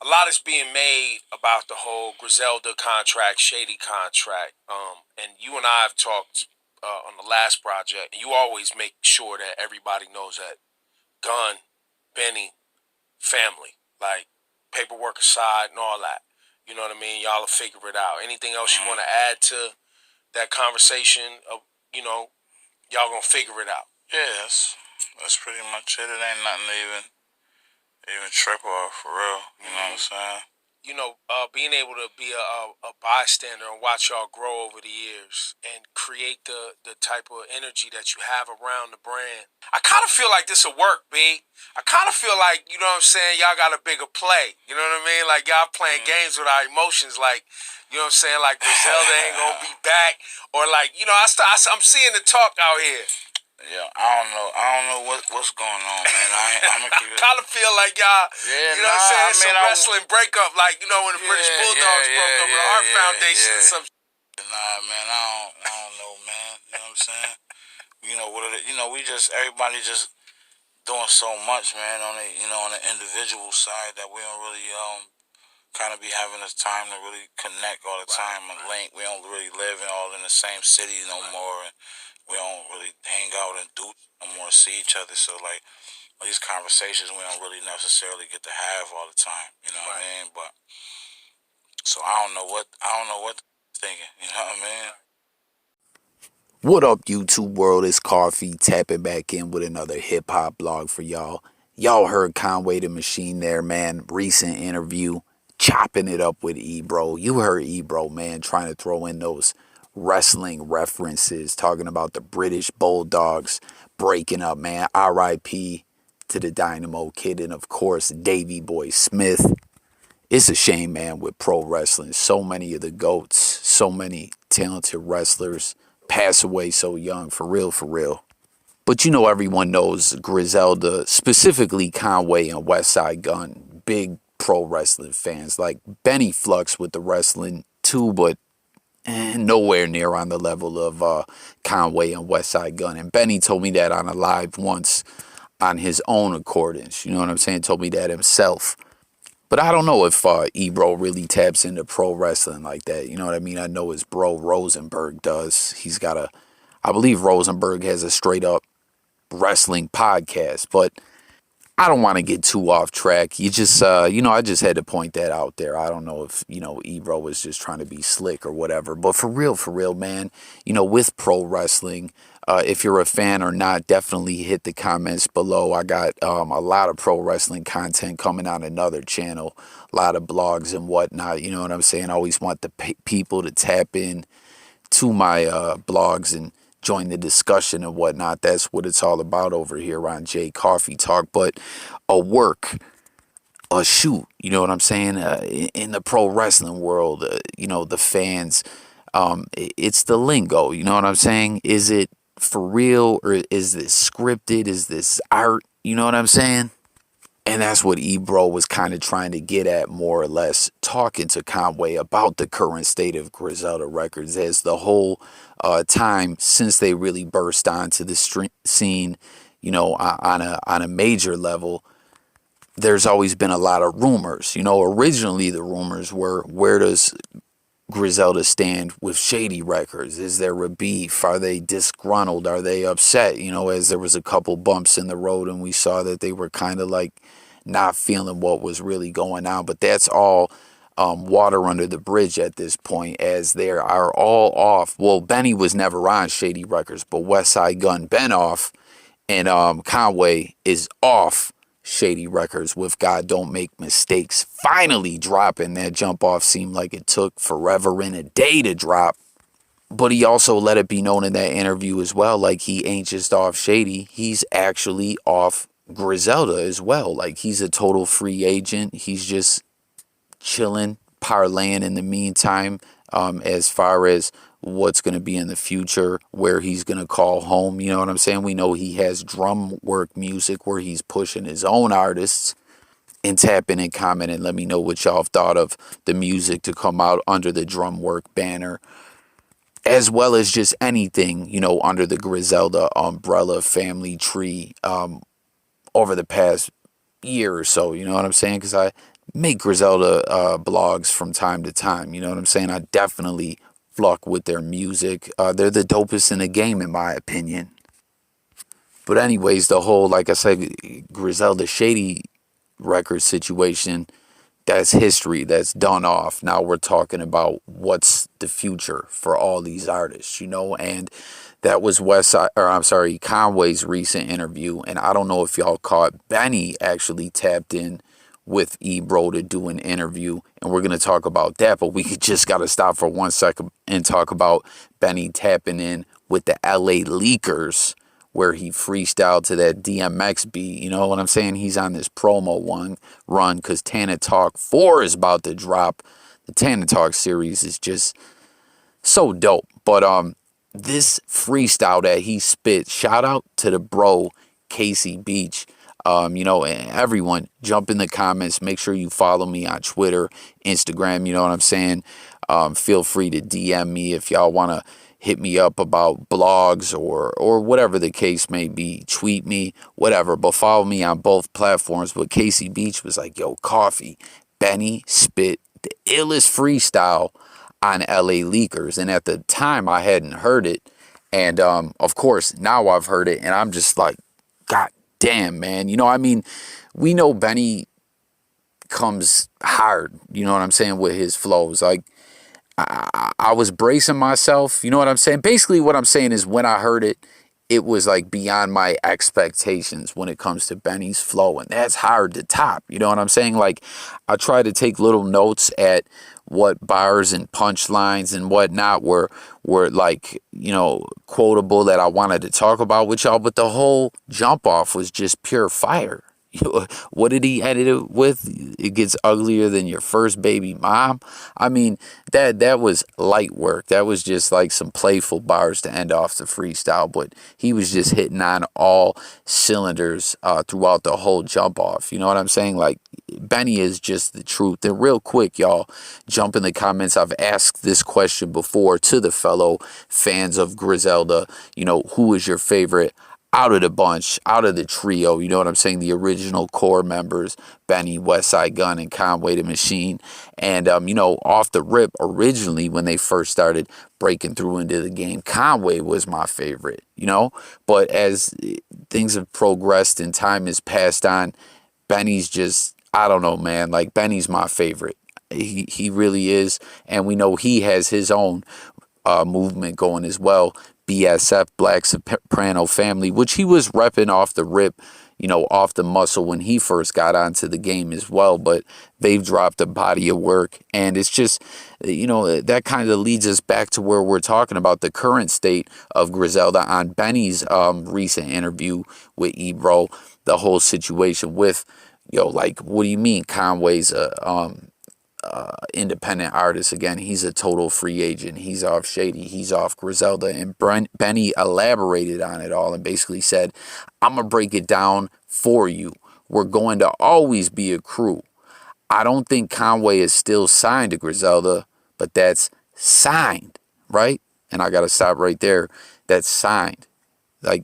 a lot is being made about the whole Griselda contract, Shady contract. And you and I have talked on the last project. And you always make sure that everybody knows that Gunn, Benny, family, like paperwork aside and all that. You know what I mean? Y'all will figure it out. Anything else you want to add to that conversation? Y'all gonna figure it out. Yeah, that's pretty much it. It ain't nothing to even trip off for real. You know what I'm saying? Being able to be a bystander and watch y'all grow over the years and create the type of energy that you have around the brand. I kind of feel like this will work, B. I kind of feel like, you know what I'm saying, y'all got a bigger play. You know what I mean? Like, y'all playing games with our emotions. Like, you know what I'm saying? Like, Griselda ain't going to be back. Or, like, I'm seeing the talk out here. Yeah, I don't know what's going on, man. I'm gonna keep it. Kind of feel like y'all, yeah, you know what I'm saying? Some wrestling breakup, like, when the British Bulldogs broke up with the Heart Foundation and some. Nah, man, I don't know, man. You know what I'm saying? Everybody just doing so much, man, on the individual side that we don't really kind of be having this time to really connect all the time and link. We don't really live all in the same city no more. And we don't really hang out and do no more, see each other. So like these conversations we don't really necessarily get to have all the time. You know what I mean? But so I don't know what thinking. You know what I mean? What up, YouTube world? It's Coffee tapping back in with another hip hop blog for y'all. Y'all heard Conway the Machine there, man. Recent interview, chopping it up with Ebro. You heard Ebro, man, trying to throw in those wrestling references, talking about the British Bulldogs breaking up, man. R.I.P. to the Dynamo Kid and, of course, Davey Boy Smith. It's a shame, man, with pro wrestling. So many of the GOATs, so many talented wrestlers pass away so young, for real, for real. But everyone knows Griselda, specifically Conway and Westsidegunn, big pro wrestling fans. Like Benny Flux with the wrestling too, but nowhere near on the level of Conway and Westsidegunn. And Benny told me that on a live once on his own accordance. You know what I'm saying? Told me that himself. But I don't know if Ebro really taps into pro wrestling like that. You know what I mean? I know his bro Rosenberg does. I believe Rosenberg has a straight up wrestling podcast. But I don't want to get too off track. I just had to point that out there. I don't know if, Ebro was just trying to be slick or whatever. But for real, man, with pro wrestling, if you're a fan or not, definitely hit the comments below. I got a lot of pro wrestling content coming on another channel, a lot of blogs and whatnot. You know what I'm saying? I always want the people to tap in to my blogs and join the discussion and whatnot. That's what it's all about over here on J Coffee Talk. But a shoot, you know what I'm saying? In the pro wrestling world, the fans, it's the lingo. You know what I'm saying? Is it for real or is this scripted? Is this art? You know what I'm saying? And that's what Ebro was kind of trying to get at, more or less, talking to Conway about the current state of Griselda Records as the whole time since they really burst onto the scene, on a major level. There's always been a lot of rumors. Originally the rumors were, where does Griselda stand with Shady Records? Is there a beef? Are they disgruntled? Are they upset? As there was a couple bumps in the road and we saw that they were kind of like not feeling what was really going on. But that's all water under the bridge at this point, as they are all off. Well, Benny was never on Shady Records, but Westsidegunn been off, and Conway is off Shady Records with God Don't Make Mistakes finally dropping. That jump off seemed like it took forever and a day to drop. But he also let it be known in that interview as well, like he ain't just off Shady, he's actually off Griselda as well. Like he's a total free agent. He's just chilling, parlaying in the meantime, as far as what's going to be in the future, where he's going to call home. You know what I'm saying? We know he has drum work music where he's pushing his own artists. And tap in and comment and let me know what y'all have thought of the music to come out under the drum work banner, as well as just anything, under the Griselda umbrella family tree over the past year or so. You know what I'm saying? Because make Griselda blogs from time to time. You know what I'm saying? I definitely flock with their music. They're the dopest in the game, in my opinion. But anyways, the whole, like I said, Griselda Shady record situation, that's history. That's done off. Now we're talking about what's the future for all these artists, and that was Conway's recent interview. And I don't know if y'all caught, Benny actually tapped in with Ebro to do an interview, and we're gonna talk about that. But we just gotta stop for 1 second and talk about Benny tapping in with the LA Leakers, where he freestyled to that DMX beat. You know what I'm saying? He's on this promo one run because Tana Talk 4 is about to drop. The Tana Talk series is just so dope. But this freestyle that he spit, shout out to the bro Casey Beach. And everyone jump in the comments. Make sure you follow me on Twitter, Instagram. You know what I'm saying? Feel free to DM me if y'all want to hit me up about blogs or whatever the case may be. Tweet me, whatever. But follow me on both platforms. But Casey Beach was like, yo, Coffee, Benny spit the illest freestyle on LA Leakers. And at the time, I hadn't heard it. And of course, now I've heard it. And I'm just like, God damn, man. We know Benny comes hard, you know what I'm saying, with his flows. Like, I was bracing myself, you know what I'm saying? Basically, what I'm saying is when I heard it, it was like beyond my expectations when it comes to Benny's flow. And that's hard to top, you know what I'm saying? Like, I try to take little notes at what bars and punchlines and whatnot were like, quotable that I wanted to talk about with y'all. But the whole jump off was just pure fire. What did he edit it with? It gets uglier than your first baby mom. I mean, that was light work. That was just like some playful bars to end off the freestyle. But he was just hitting on all cylinders throughout the whole jump off. You know what I'm saying? Like, Benny is just the truth. And real quick, y'all, jump in the comments. I've asked this question before to the fellow fans of Griselda. Who is your favorite out of the bunch, out of the trio, you know what I'm saying? The original core members, Benny, Westsidegunn, and Conway the Machine. And, off the rip, originally when they first started breaking through into the game, Conway was my favorite, But as things have progressed and time has passed on, Benny's just, I don't know, man. Like, Benny's my favorite. He really is. And we know he has his own movement going as well. BSF, Black Soprano Family, which he was repping off the rip, off the muscle when he first got onto the game as well. But they've dropped a body of work. And it's just, that kind of leads us back to where we're talking about the current state of Griselda on Benny's recent interview with Ebro, the whole situation with, like, what do you mean Conway's independent artist? Again, he's a total free agent. He's off Shady, he's off Griselda. And Benny elaborated on it all and basically said, I'm gonna break it down for you. We're going to always be a crew. I don't think Conway is still signed to Griselda, but that's signed, right? And I gotta stop right there. That's signed. Like,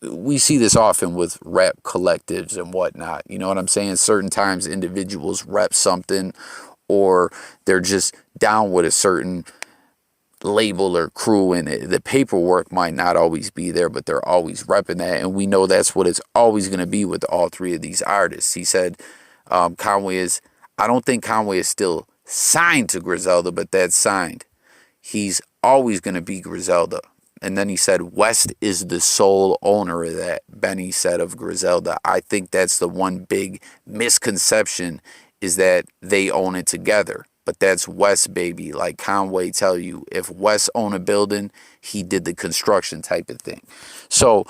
we see this often with rap collectives and whatnot. You know what I'm saying? Certain times individuals rep something, or they're just down with a certain label or crew, and the paperwork might not always be there, but they're always repping that. And we know that's what it's always going to be with all three of these artists. He said I don't think Conway is still signed to Griselda, but that's signed. He's always going to be Griselda. And then he said, West is the sole owner of that. Benny said of Griselda, I think that's the one big misconception, is that they own it together. But that's West, baby. Like Conway tell you, if West own a building, he did the construction type of thing. So,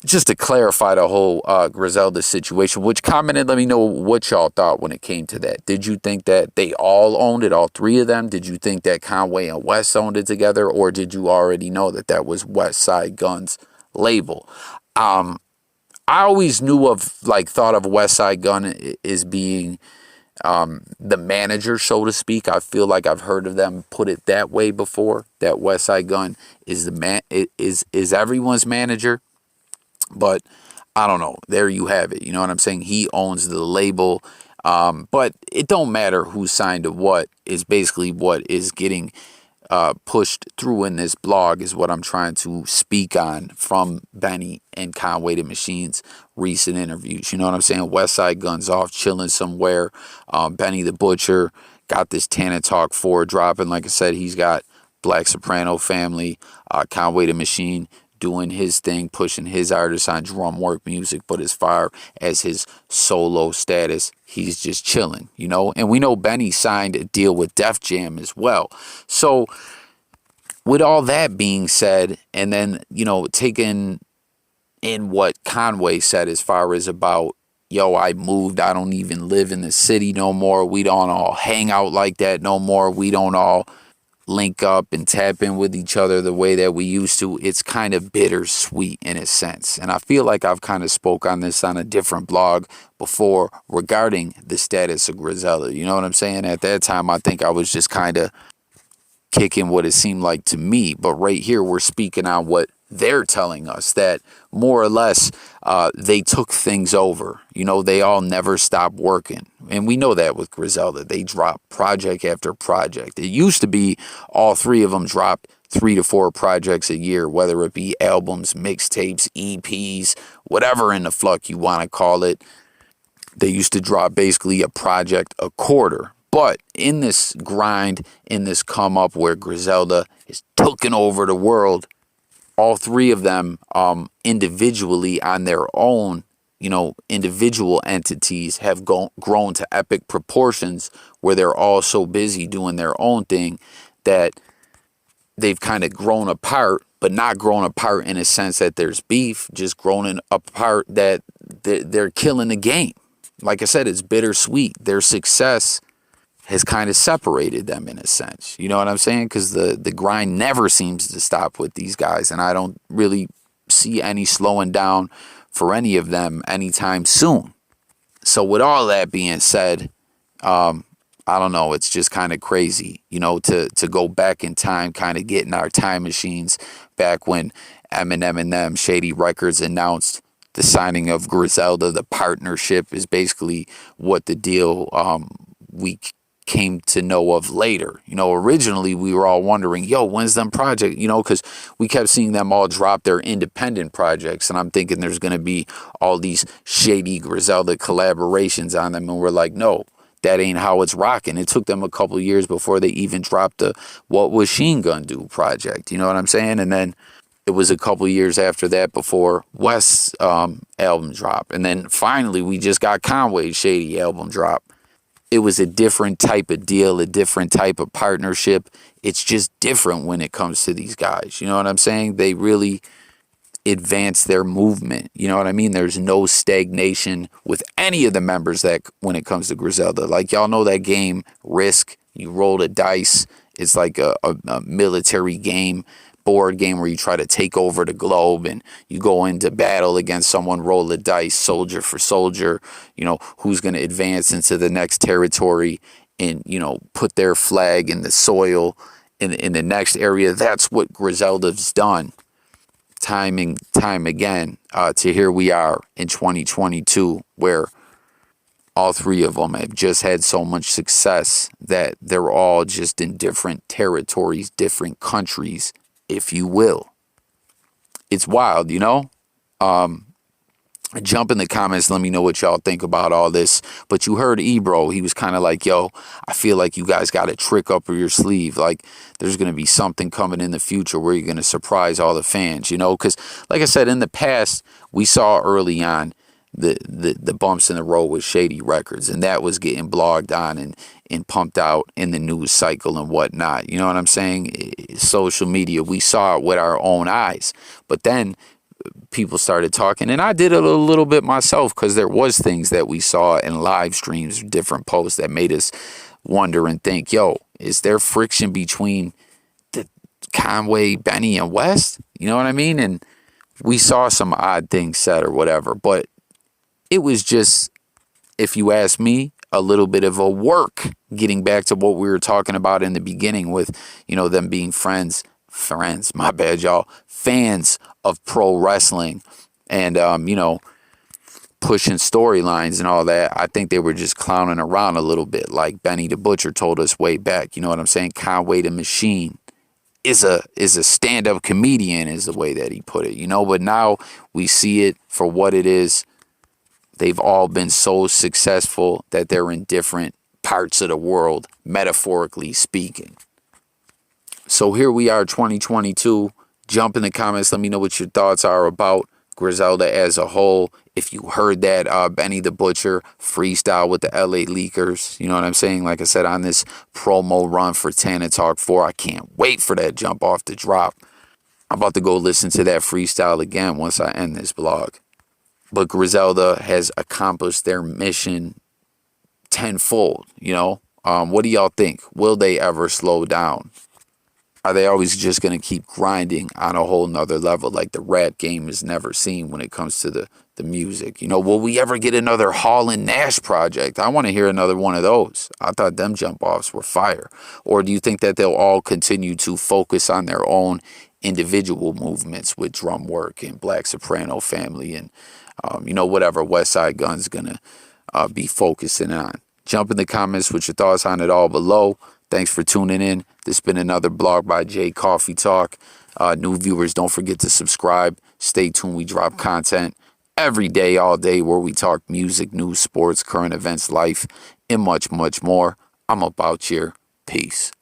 just to clarify the whole Griselda situation, which commented, let me know what y'all thought when it came to that. Did you think that they all owned it, all three of them? Did you think that Conway and West owned it together? Or did you already know that that was Westsidegunn's label? I always thought of Westsidegunn as being the manager, so to speak. I feel like I've heard of them put it that way before, that Westsidegunn is is everyone's manager. But I don't know. There you have it. You know what I'm saying? He owns the label. But it don't matter who signed to what, is basically what is getting pushed through in this blog is what I'm trying to speak on from Benny and Conway the Machine's recent interviews. You know what I'm saying? Westsidegunn's off chilling somewhere. Benny the Butcher got this Tana Talk 4 dropping. Like I said, he's got Black Soprano Family, Conway the Machine doing his thing, pushing his artists on drum work music, but as far as his solo status, he's just chilling, you know? And we know Benny signed a deal with Def Jam as well. So with all that being said, and then, you know, taking in what Conway said as far as about, yo, I moved, I don't even live in the city no more. We don't all hang out like that no more. We don't all link up and tap in with each other the way that we used to. It's kind of bittersweet in a sense. And I feel like I've kind of spoke on this on a different blog before regarding the status of Griselda. You know what I'm saying? At that time, I think I was just kind of kicking what it seemed like to me. But right here, we're speaking on what they're telling us, that more or less they took things over. You know, they all never stopped working. And we know that with Griselda. They drop project after project. It used to be all three of them dropped 3 to 4 projects a year, whether it be albums, mixtapes, EPs, whatever in the fuck you want to call it. They used to drop basically a project a quarter. But in this grind, in this come up where Griselda is taking over the world, all three of them individually on their own, you know, individual entities have grown to epic proportions where they're all so busy doing their own thing that they've kind of grown apart, but not grown apart in a sense that there's beef, just grown apart that they're killing the game. Like I said, it's bittersweet. Their success has kind of separated them in a sense. You know what I'm saying? Because the grind never seems to stop with these guys, and I don't really see any slowing down for any of them anytime soon. So with all that being said, I don't know, it's just kind of crazy, you know, to go back in time, kind of get in our time machines back when Eminem and them, Shady Records, announced the signing of Griselda. The partnership is basically what the deal we came to know of later. You know, originally we were all wondering, yo, when's them project? You know, because we kept seeing them all drop their independent projects, and I'm thinking there's going to be all these Shady Griselda collaborations on them, and we're like, no, that ain't how it's rocking. It took them a couple years before they even dropped the What Was Sheen Gun Do project. You know what I'm saying? And then it was a couple years after that before West's album dropped. And then finally we just got Conway's Shady album drop. It was a different type of deal, a different type of partnership. It's just different when it comes to these guys. You know what I'm saying? They really advance their movement. You know what I mean? There's no stagnation with any of the members that when it comes to Griselda. Like, y'all know that game, Risk. You roll the dice. It's like a military game, board game where you try to take over the globe and you go into battle against someone, roll the dice, soldier for soldier, you know, who's going to advance into the next territory and, you know, put their flag in the soil in the next area. That's what Griselda's done time and time again to here we are in 2022 where all three of them have just had so much success that they're all just in different territories, different countries, if you will. It's wild, you know? Jump in the comments, let me know what y'all think about all this. But you heard Ebro, he was kind of like, yo, I feel like you guys got a trick up your sleeve. Like, there's going to be something coming in the future where you're going to surprise all the fans, you know? Because, like I said, in the past, we saw early on the bumps in the road with Shady Records, and that was getting blogged on and pumped out in the news cycle and whatnot. You know what I'm saying? Social media, we saw it with our own eyes. But then people started talking, and I did it a little bit myself because there was things that we saw in live streams, different posts that made us wonder and think, yo, is there friction between the Conway, Benny, and West? You know what I mean? And we saw some odd things said or whatever, but it was just, if you ask me, a little bit of a work getting back to what we were talking about in the beginning with, you know, them being friends, my bad, y'all, fans of pro wrestling. And, you know, pushing storylines and all that. I think they were just clowning around a little bit, like Benny the Butcher told us way back. You know what I'm saying? Conway the Machine is a stand-up comedian, is the way that he put it. You know, but now we see it for what it is. They've all been so successful that they're in different parts of the world, metaphorically speaking. So here we are, 2022. Jump in the comments. Let me know what your thoughts are about Griselda as a whole. If you heard that Benny the Butcher freestyle with the LA Leakers, you know what I'm saying? Like I said, on this promo run for Tana Talk 4, I can't wait for that jump off to drop. I'm about to go listen to that freestyle again once I end this blog. But Griselda has accomplished their mission tenfold, you know? What do y'all think? Will they ever slow down? Are they always just going to keep grinding on a whole nother level like the rap game is never seen when it comes to the music? You know, will we ever get another Hall and Nash project? I want to hear another one of those. I thought them jump offs were fire. Or do you think that they'll all continue to focus on their own individual movements with drum work and Black Soprano Family and, you know, whatever Westsidegunn's going to be focusing on? Jump in the comments with your thoughts on it all below. Thanks for tuning in. This has been another blog by J Coffee Talk. New viewers, don't forget to subscribe. Stay tuned. We drop content every day, all day, where we talk music, news, sports, current events, life, and much, much more. I'm about here. Peace.